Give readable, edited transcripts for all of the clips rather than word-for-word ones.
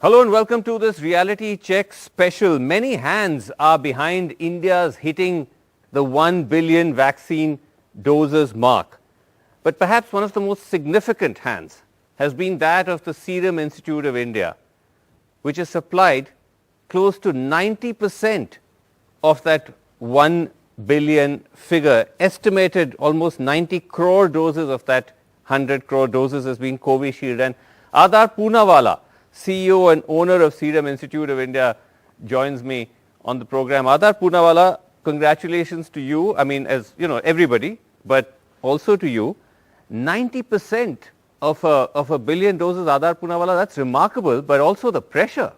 Hello and welcome to this reality check special. Many hands are behind India's hitting the 1 billion vaccine doses mark. But perhaps one of the most significant hands has been that of the Serum Institute of India, which has supplied close to 90% of that 1 billion figure, estimated almost 90 crore doses of that 100 crore doses has been Covishield. And Adar Poonawalla, CEO and owner of Serum Institute of India, joins me on the program. Adar Poonawalla, congratulations to you. I mean, as you know, everybody, but also to you. 90% of a billion doses, Adar Poonawalla, that's remarkable, but also the pressure.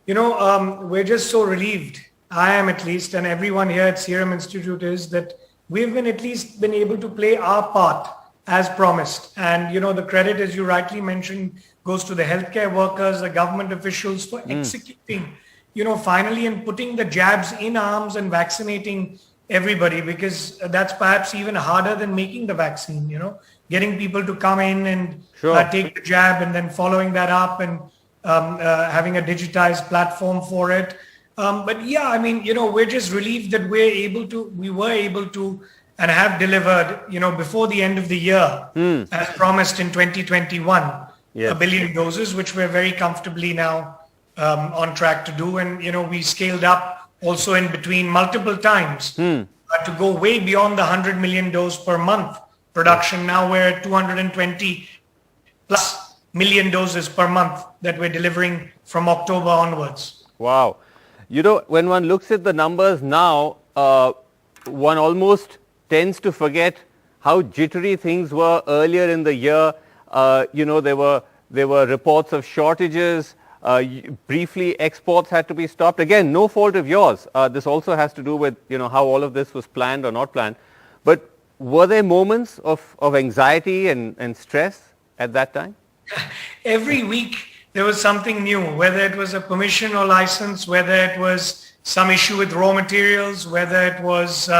You know, we're just so relieved. I am at least, and everyone here at Serum Institute is, that we've been at least been able to play our part as promised. And, you know, the credit, as you rightly mentioned, goes to the healthcare workers, the government officials for executing, you know, finally, and putting the jabs in arms and vaccinating everybody, Because that's perhaps even harder than making the vaccine, you know, getting people to come in and take the jab and then following that up and having a digitized platform for it. But yeah, I mean, you know, we're just relieved that we were able to and have delivered, you know, before the end of the year, as promised in 2021, a billion doses, which we're very comfortably now on track to do. And, you know, we scaled up also in between multiple times to go way beyond the 100 million dose per month production. Now we're at 220 plus million doses per month that we're delivering from October onwards. Wow. You know, when one looks at the numbers now, one almost tends to forget how jittery things were earlier in the year. You know, there were reports of shortages. Briefly, exports had to be stopped. Again, no fault of yours. This also has to do with, you know, how all of this was planned or not planned. But were there moments of anxiety and stress at that time? Every week there was something new, whether it was a permission or license, whether it was some issue with raw materials, whether it was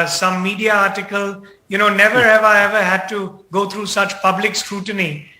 some media article. You know, never have I ever had to go through such public scrutiny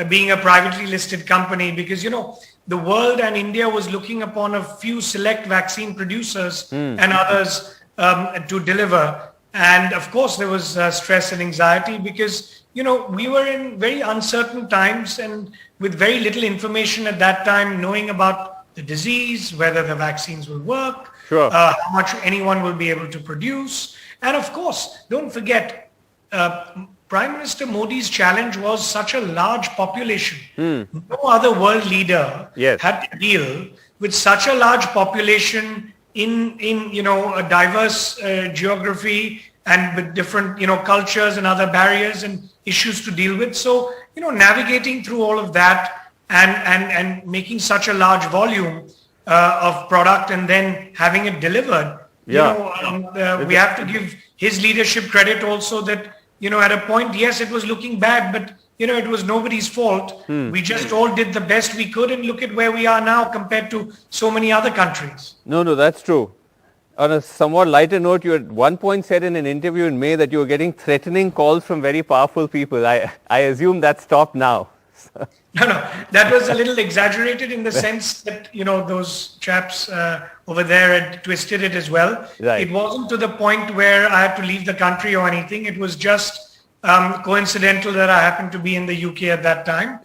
being a privately listed company, because, you know, the world and India was looking upon a few select vaccine producers and others to deliver. And of course, there was stress and anxiety because, you know, we were in very uncertain times and with very little information at that time, knowing about the disease, whether the vaccines will work, how much anyone will be able to produce. And of course, don't forget, Prime Minister Modi's challenge was such a large population. No other world leader had to deal with such a large population in you know, a diverse geography and with different, you know, cultures and other barriers and issues to deal with. So, you know, navigating through all of that and making such a large volume of product and then having it delivered. You know, we have to give his leadership credit also that, you know, at a point, yes, it was looking bad, but, you know, it was nobody's fault. We just all did the best we could, and look at where we are now compared to so many other countries. No, that's true. On a somewhat lighter note, you at one point said in an interview in May that you were getting threatening calls from very powerful people. I assume that stopped now. No, that was a little exaggerated in the sense that, you know, those chaps over there had twisted it as well. It wasn't to the point where I had to leave the country or anything. It was just coincidental that I happened to be in the UK at that time.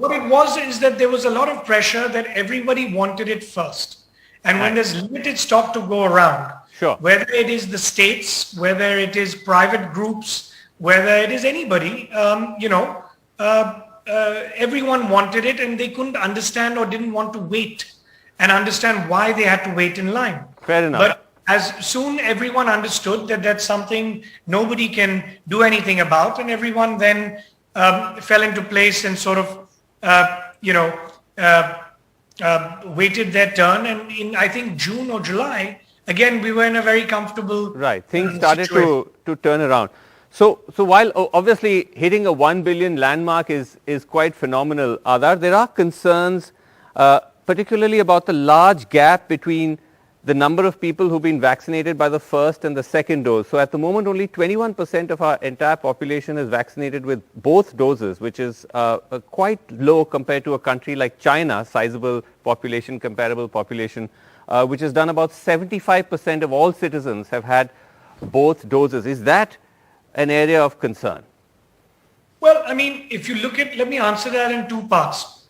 What it was is that there was a lot of pressure that everybody wanted it first. And when there's limited stock to go around, whether it is the states, whether it is private groups, whether it is anybody, you know, everyone wanted it and they couldn't understand or didn't want to wait and understand why they had to wait in line. Fair enough. But as soon everyone understood that that's something nobody can do anything about, and everyone then fell into place and sort of, you know, waited their turn. And in, I think, June or July, again, we were in a very comfortable things started to turn around. So while obviously hitting a 1 billion landmark is quite phenomenal, Adar, there are concerns, particularly about the large gap between the number of people who've been vaccinated by the first and the second dose. So at the moment, only 21% of our entire population is vaccinated with both doses, which is quite low compared to a country like China, sizable population, comparable population, which has done about 75% of all citizens have had both doses. Is that an area of concern? Well, I mean, if you look at, let me answer that in two parts.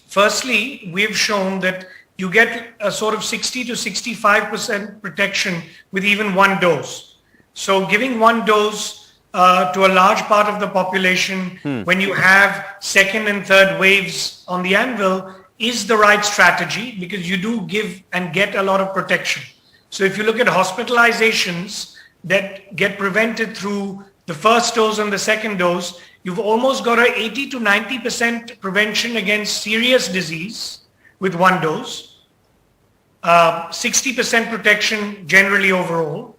Firstly, we've shown that you get a sort of 60 to 65% protection with even one dose. So giving one dose to a large part of the population when you have second and third waves on the anvil is the right strategy, because you do give and get a lot of protection. So if you look at hospitalizations that get prevented through the first dose and the second dose, you've almost got a 80 to 90% prevention against serious disease with one dose, 60% protection generally overall,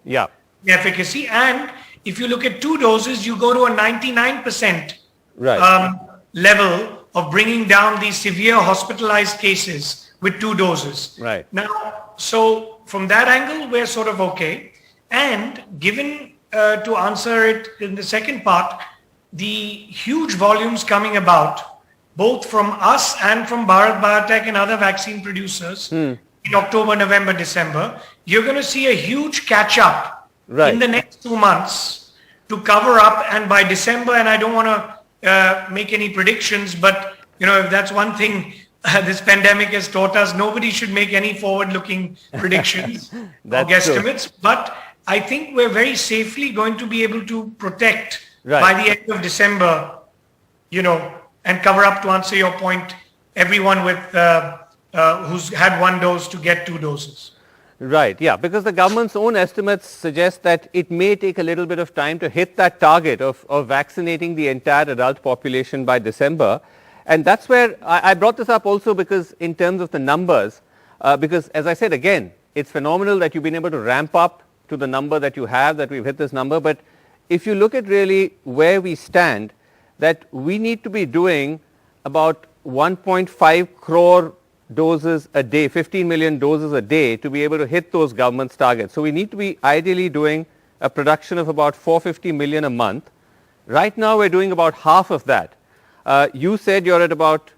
efficacy. And if you look at two doses, you go to a 99% level of bringing down these severe hospitalized cases with two doses. Right. Now, so from that angle, we're sort of okay. And given, to answer it in the second part, the huge volumes coming about, both from us and from Bharat Biotech and other vaccine producers in October, November, December, you're going to see a huge catch up in the next 2 months to cover up. And by December, and I don't want to make any predictions, but if that's one thing this pandemic has taught us, nobody should make any forward-looking predictions or guesstimates. True. But I think we're very safely going to be able to protect by the end of December, and cover up, to answer your point, everyone with who's had one dose to get two doses. Right, yeah, because the government's own estimates suggest that it may take a little bit of time to hit that target of vaccinating the entire adult population by December. And that's where I brought this up also, because in terms of the numbers, because as I said, again, it's phenomenal that you've been able to ramp up to the number that you have, that we've hit this number. But if you look at really where we stand, that we need to be doing about 1.5 crore doses a day, 15 million doses a day to be able to hit those government's targets. So we need to be ideally doing a production of about 450 million a month. Right now we're doing about half of that. You said you're at about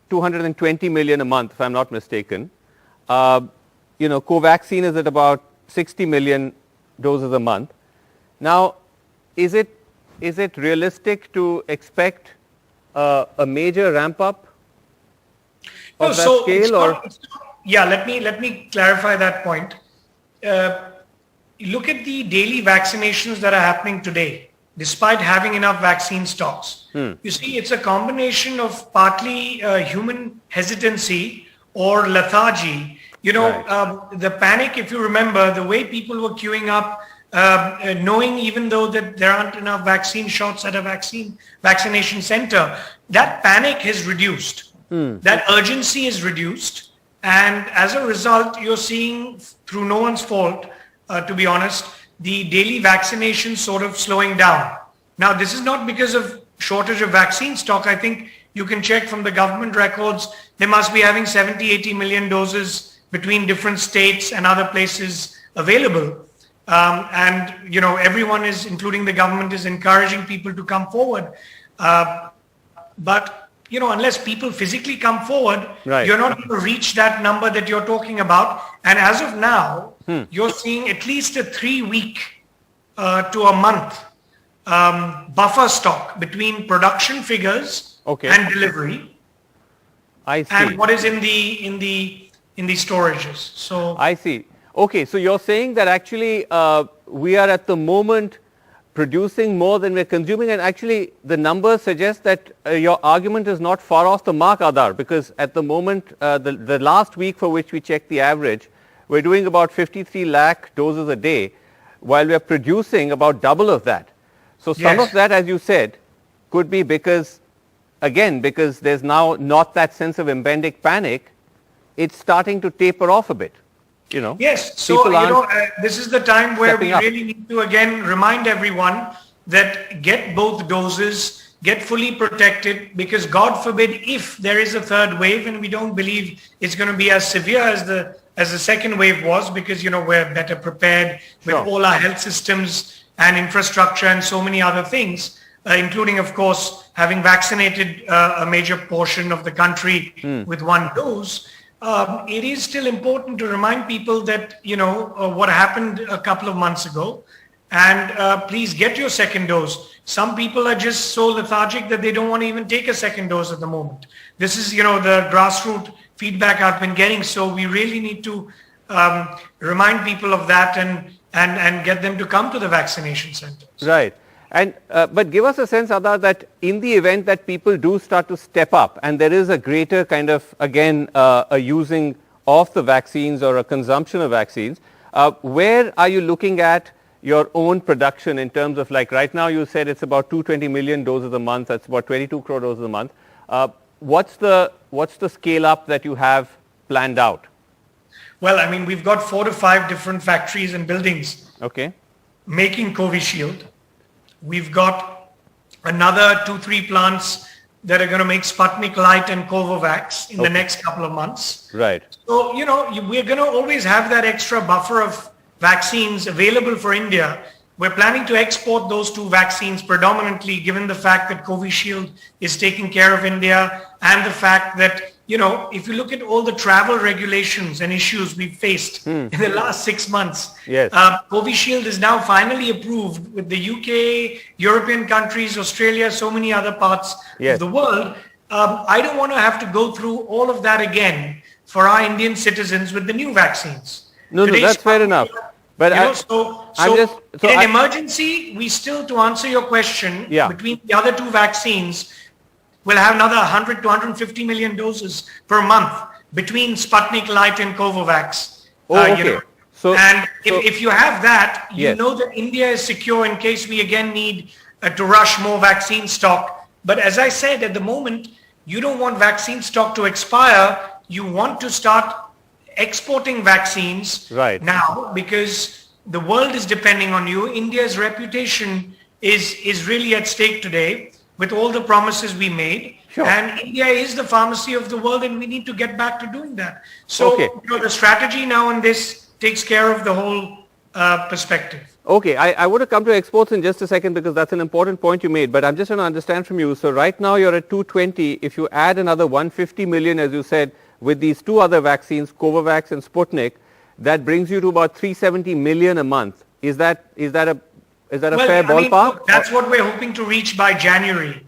220 million a month, if I'm not mistaken. Covaxin is at about 60 million doses a month. Now, is it realistic to expect a major ramp up of that scale? Let me clarify that point. Look at the daily vaccinations that are happening today, despite having enough vaccine stocks. You see, it's a combination of partly human hesitancy or lethargy. The panic, if you remember, the way people were queuing up, knowing even though that there aren't enough vaccine shots at a vaccination center, that panic has reduced. That urgency is reduced. And as a result, you're seeing, through no one's fault, to be honest, the daily vaccination sort of slowing down. Now, this is not because of shortage of vaccine stock. I think you can check from the government records. They must be having 70, 80 million doses between different states and other places available. Everyone is, including the government, is encouraging people to come forward. But unless people physically come forward, you're not going to reach that number that you're talking about. And as of now, you're seeing at least a 3-week to a month buffer stock between production figures and delivery. I see. And what is in the storages. So I see. Okay, so you're saying that actually we are at the moment producing more than we're consuming, and actually the numbers suggest that your argument is not far off the mark, Adar, because at the moment, the last week for which we checked the average, we're doing about 53 lakh doses a day, while we're producing about double of that. So some of that, as you said, could be because there's now not that sense of impending panic, it's starting to taper off a bit. Yes, so this is the time where we really need to again remind everyone that get both doses, get fully protected, because God forbid if there is a third wave, and we don't believe it's going to be as severe as as the second wave was, because, we're better prepared with all our health systems and infrastructure and so many other things, including, of course, having vaccinated a major portion of the country with one dose. It is still important to remind people that, what happened a couple of months ago, and please get your second dose. Some people are just so lethargic that they don't want to even take a second dose at the moment. This is, the grassroots feedback I've been getting. So we really need to remind people of that and get them to come to the vaccination centers. Right. And but give us a sense, Adar, that in the event that people do start to step up and there is a greater kind of, again, a using of the vaccines or a consumption of vaccines, where are you looking at your own production in terms of, like, right now you said it's about 220 million doses a month, that's about 22 crore doses a month. What's the scale up that you have planned out? Well, I mean, we've got 4 to 5 different factories and buildings making Covishield. We've got another 2-3 plants that are going to make Sputnik Light and Covovax in the next couple of months. Right. So, we're going to always have that extra buffer of vaccines available for India. We're planning to export those 2 vaccines predominantly, given the fact that Covishield is taking care of India and the fact that, if you look at all the travel regulations and issues we've faced in the last 6 months, Covishield is now finally approved with the UK, European countries, Australia, so many other parts of the world. I don't want to have to go through all of that again for our Indian citizens with the new vaccines. No, that's fair enough. But in an emergency, we still, to answer your question, between the other 2 vaccines, we'll have another 100 to 150 million doses per month between Sputnik Light and Covovax. If you have that, you know that India is secure in case we again need to rush more vaccine stock. But as I said, at the moment, you don't want vaccine stock to expire. You want to start exporting vaccines now, because the world is depending on you. India's reputation is really at stake today with all the promises we made. And India is the pharmacy of the world, and we need to get back to doing that. So the strategy now on this takes care of the whole perspective. Okay, I want to come to exports in just a second, because that's an important point you made, but I'm just trying to understand from you. So right now you're at 220. If you add another 150 million, as you said, with these 2 other vaccines, Covovax and Sputnik, that brings you to about 370 million a month. Is that a fair ballpark? Look, that's what we're hoping to reach by January.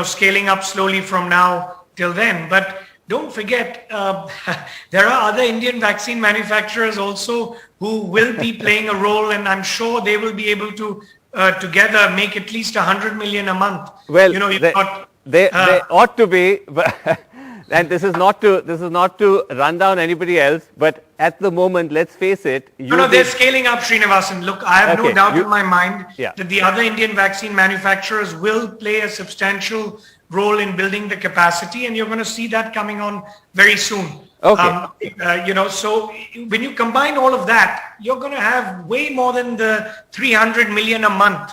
Scaling up slowly from now till then. But don't forget, there are other Indian vaccine manufacturers also who will be playing a role, and I'm sure they will be able to together make at least 100 million a month. Well, they ought to be. But and this is not to run down anybody else, but at the moment, let's face it. They're scaling up, Srinivasan. Look, I have no doubt in my mind that the other Indian vaccine manufacturers will play a substantial role in building the capacity, and you're going to see that coming on very soon. So when you combine all of that, you're going to have way more than the 300 million a month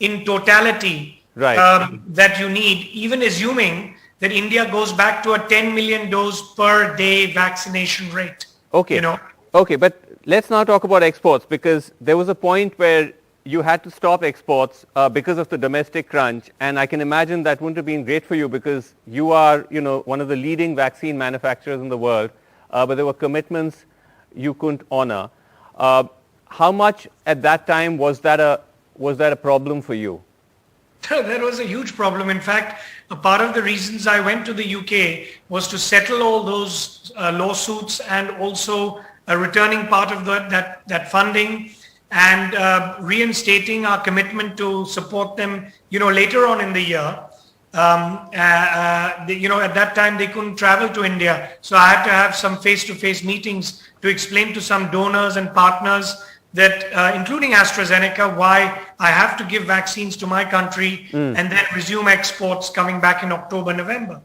in totality that you need, even assuming that India goes back to a 10 million dose per day vaccination rate. Okay, but let's now talk about exports, because there was a point where you had to stop exports because of the domestic crunch, and I can imagine that wouldn't have been great for you, because you are, one of the leading vaccine manufacturers in the world, but there were commitments you couldn't honor. How much at that time was that a problem for you? That was a huge problem. In fact, a part of the reasons I went to the UK was to settle all those lawsuits, and also returning part of that funding, and reinstating our commitment to support them, later on in the year. At that time they couldn't travel to India. So I had to have some face-to-face meetings to explain to some donors and partners that, including AstraZeneca, why I have to give vaccines to my country and then resume exports coming back in October, November.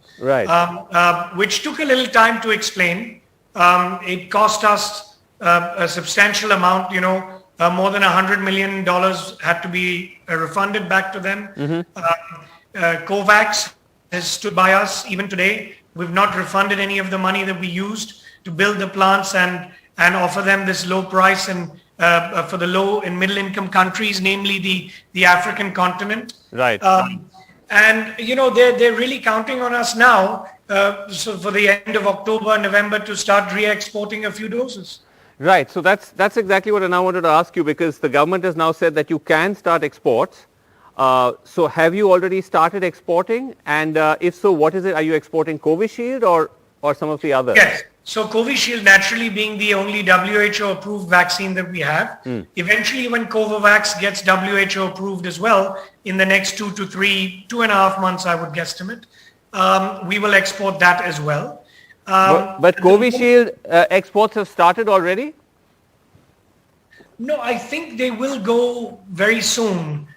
Which took a little time to explain. It cost us a substantial amount, more than $100 million had to be refunded back to them. COVAX has stood by us even today. We've not refunded any of the money that we used. to build the plants and offer them this low price and for the low and middle income countries, namely the African continent. Right. And they're really counting on us now, so for the end of October, November, to start re-exporting a few doses. Right. So that's exactly what I now wanted to ask you, because the government has now said that you can start exports. So have you already started exporting? And if so, what is it? Are you exporting Covishield or some of the others? Yes. So Covishield naturally being the only WHO approved vaccine that we have. Eventually when Covovax gets WHO approved as well in the next 2.5 months, I would guesstimate, we will export that as well. But Covishield exports have started already? No, I think they will go very soon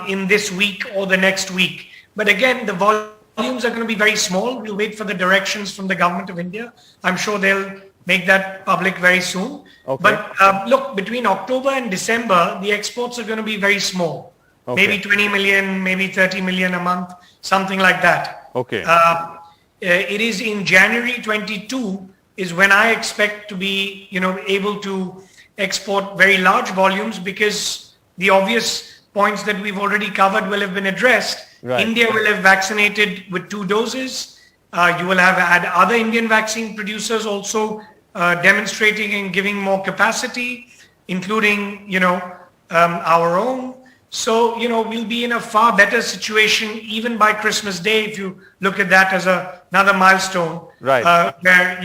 in this week or the next week. But again, the volumes are going to be very small. We'll wait for the directions from the government of India. I'm sure they'll make that public very soon. Okay. But look, between October and December, the exports are going to be very small. Okay. Maybe 20 million, maybe 30 million a month, something like that. Okay. It is in January 22 is when I expect to be, able to export very large volumes, because the obvious points that we've already covered will have been addressed. Right. India will have vaccinated with 2 doses. You will have had other Indian vaccine producers also demonstrating and giving more capacity, including, our own. So, we'll be in a far better situation even by Christmas Day, if you look at that as another milestone. Right. Where,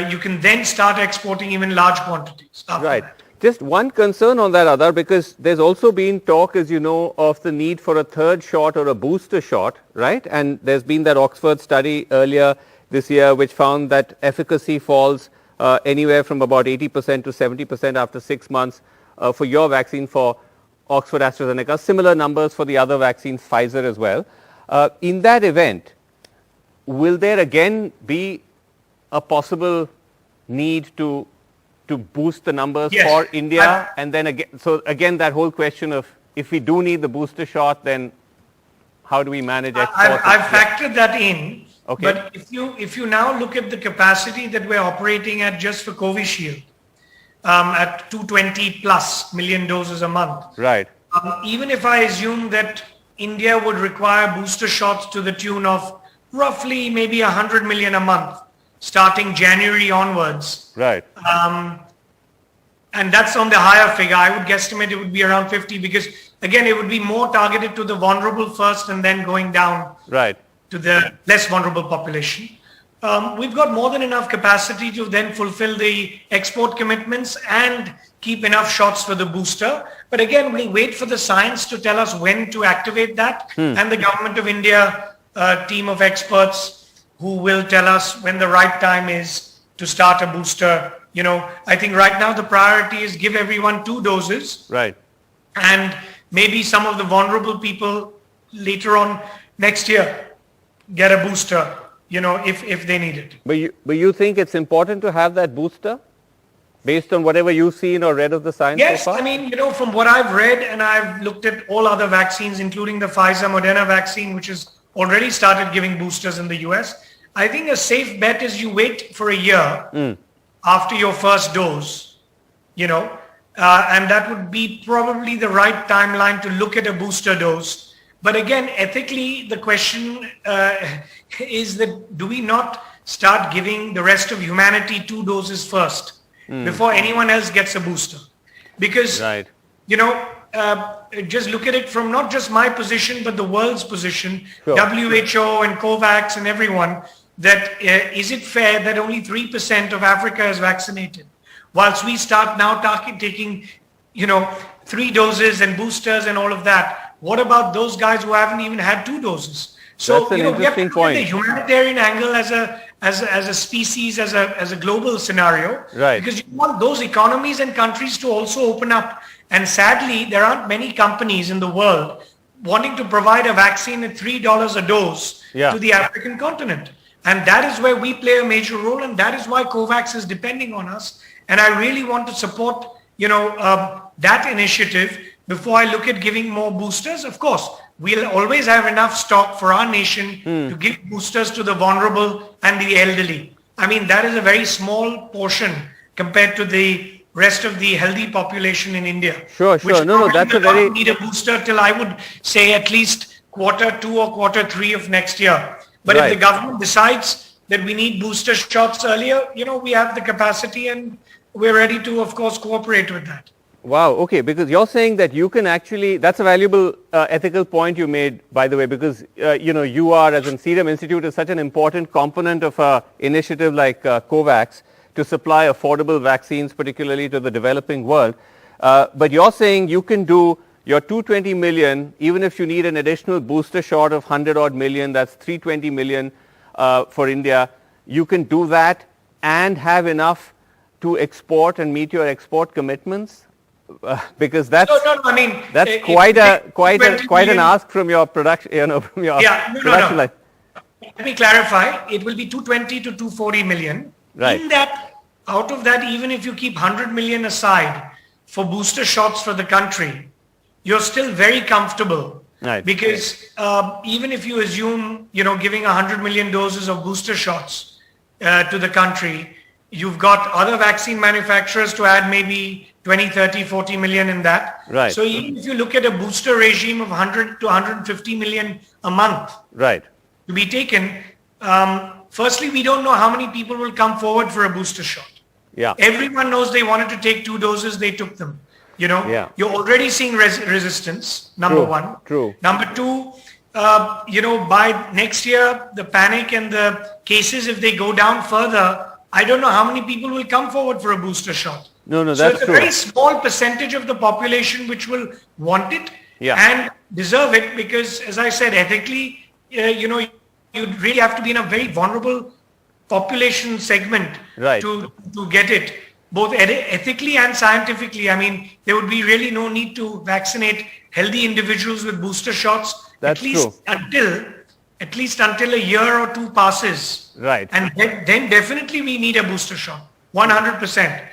you can then start exporting even large quantities. Right. That. Just one concern on that, Adar, because there's also been talk, as you know, of the need for a third shot or a booster shot, right? And there's been that Oxford study earlier this year which found that efficacy falls anywhere from about 80% to 70% after 6 months for your vaccine, for Oxford AstraZeneca. Similar numbers for the other vaccines, Pfizer as well. In that event, will there again be a possible need to boost the numbers for India? And then again, that whole question of, if we do need the booster shot, then how do we manage exports? I've factored that in. Okay. But if you now look at the capacity that we're operating at just for Covishield, at 220 plus million doses a month. Right. Even if I assume that India would require booster shots to the tune of roughly maybe 100 million a month, starting January onwards. Right. And that's on the higher figure. I would guesstimate it would be around 50, because again, it would be more targeted to the vulnerable first and then going down Right. to the less vulnerable population. We've got more than enough capacity to then fulfill the export commitments and keep enough shots for the booster. But again, we'll wait for the science to tell us when to activate that. And the Government of India team of experts who will tell us when the right time is to start a booster. I think right now the priority is give everyone 2 doses. Right. And maybe some of the vulnerable people later on next year get a booster, if they need it. But you think it's important to have that booster based on whatever you've seen or read of the science Yes, so far? I mean, from what I've read, and I've looked at all other vaccines, including the Pfizer Moderna vaccine, which has already started giving boosters in the US. I think a safe bet is you wait for a year after your first dose, and that would be probably the right timeline to look at a booster dose. But again, ethically, the question is that do we not start giving the rest of humanity 2 doses first before anyone else gets a booster? Because, Right. Just look at it from not just my position, but the world's position, Sure. WHO and COVAX and everyone, that is it fair that only 3% of Africa is vaccinated? Whilst we start now taking, 3 doses and boosters and all of that, what about those guys who haven't even had 2 doses? So, That's an we have to interesting look at point. the humanitarian angle as a species, as a global scenario. Right. Because you want those economies and countries to also open up. And sadly, there aren't many companies in the world wanting to provide a vaccine at $3 a dose to the African continent. And that is where we play a major role. And that is why COVAX is depending on us. And I really want to support, that initiative before I look at giving more boosters. Of course, we'll always have enough stock for our nation to give boosters to the vulnerable and the elderly. I mean, that is a very small portion compared to the rest of the healthy population in India. Sure. No, that's a very... need a booster till I would say at least Q2 or Q3 of next year. But if the government decides that we need booster shots earlier, we have the capacity and we're ready to, of course, cooperate with that. Wow. Okay. Because you're saying that you can actually, that's a valuable ethical point you made, by the way, because, you are, as in Serum Institute, is such an important component of an initiative like COVAX to supply affordable vaccines, particularly to the developing world. But you're saying you can do your 220 million, even if you need an additional booster shot of 100 odd million, that's 320 million for India. You can do that and have enough to export and meet your export commitments? Because that's that's quite an ask from your production, from your production line. Let me clarify. It will be 220 to 240 million. Right. Out of that, even if you keep 100 million aside for booster shots for the country, you're still very comfortable. Right. Because even if you assume, giving 100 million doses of booster shots to the country, you've got other vaccine manufacturers to add maybe 20, 30, 40 million in that. Right. So even if you look at a booster regime of 100 to 150 million a month to be taken, firstly, we don't know how many people will come forward for a booster shot. Yeah. Everyone knows they wanted to take 2 doses, they took them. You're already seeing resistance, number one. True. Number two, by next year, the panic and the cases, if they go down further, I don't know how many people will come forward for a booster shot. No, that's true. So it's a very small percentage of the population which will want it and deserve it because, as I said, ethically, you'd really have to be in a very vulnerable population segment to get it, both ethically and scientifically. I mean, there would be really no need to vaccinate healthy individuals with booster shots, That's true. At least until a year or two passes. Right. And then definitely we need a booster shot, 100%. But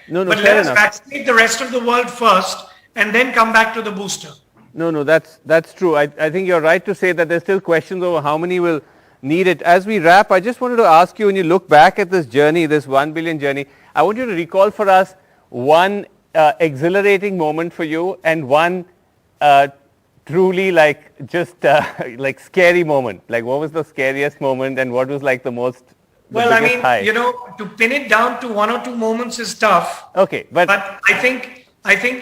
fair let us enough. vaccinate the rest of the world first and then come back to the booster. No, that's true. I think you're right to say that there's still questions over how many will need it. As we wrap, I just wanted to ask you, when you look back at this journey, this 1 billion journey, I want you to recall for us one exhilarating moment for you and one truly scary moment. Like, what was the scariest moment and what was like the most high? To pin it down to 1 or 2 moments is tough. Okay, but I think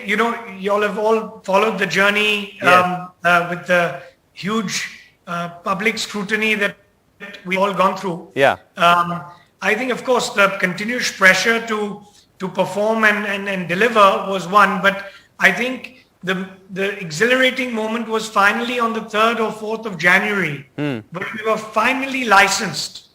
you all have all followed the journey with the huge public scrutiny that we've all gone through. Yeah. I think, of course, the continuous pressure to perform and deliver was one, but I think the exhilarating moment was finally on the 3rd or 4th of January, when we were finally licensed.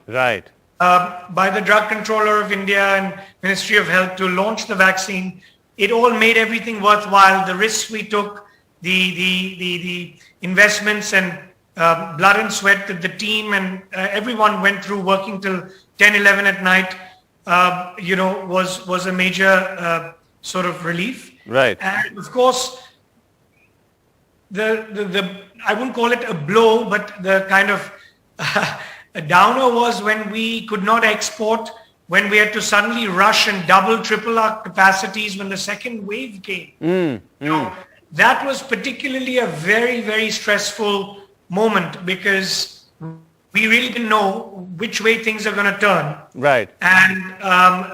Right. By the Drug Controller of India and Ministry of Health to launch the vaccine. It all made everything worthwhile. The risks we took, the investments and blood and sweat that the team and everyone went through working till 10, 11 at night, was a major sort of relief. Right. And of course, the I wouldn't call it a blow, but the kind of a downer was when we could not export, when we had to suddenly rush and double, triple our capacities when the second wave came. That was particularly a very, very stressful moment because we really didn't know which way things are going to turn. Right. And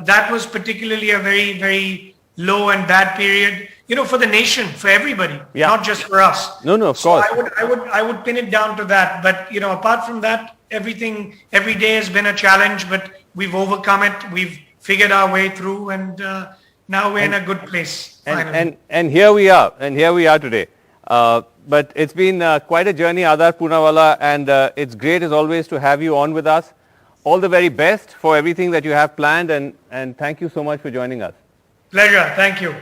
that was particularly a very, very low and bad period, for the nation, for everybody, not just for us. No, of course. I would pin it down to that. But, apart from that, every day has been a challenge, but we've overcome it. We've figured our way through and now we're in a good place. And here we are. And here we are today. But it's been quite a journey, Adar Poonawalla, and it's great as always to have you on with us. All the very best for everything that you have planned, and thank you so much for joining us. Pleasure. Thank you.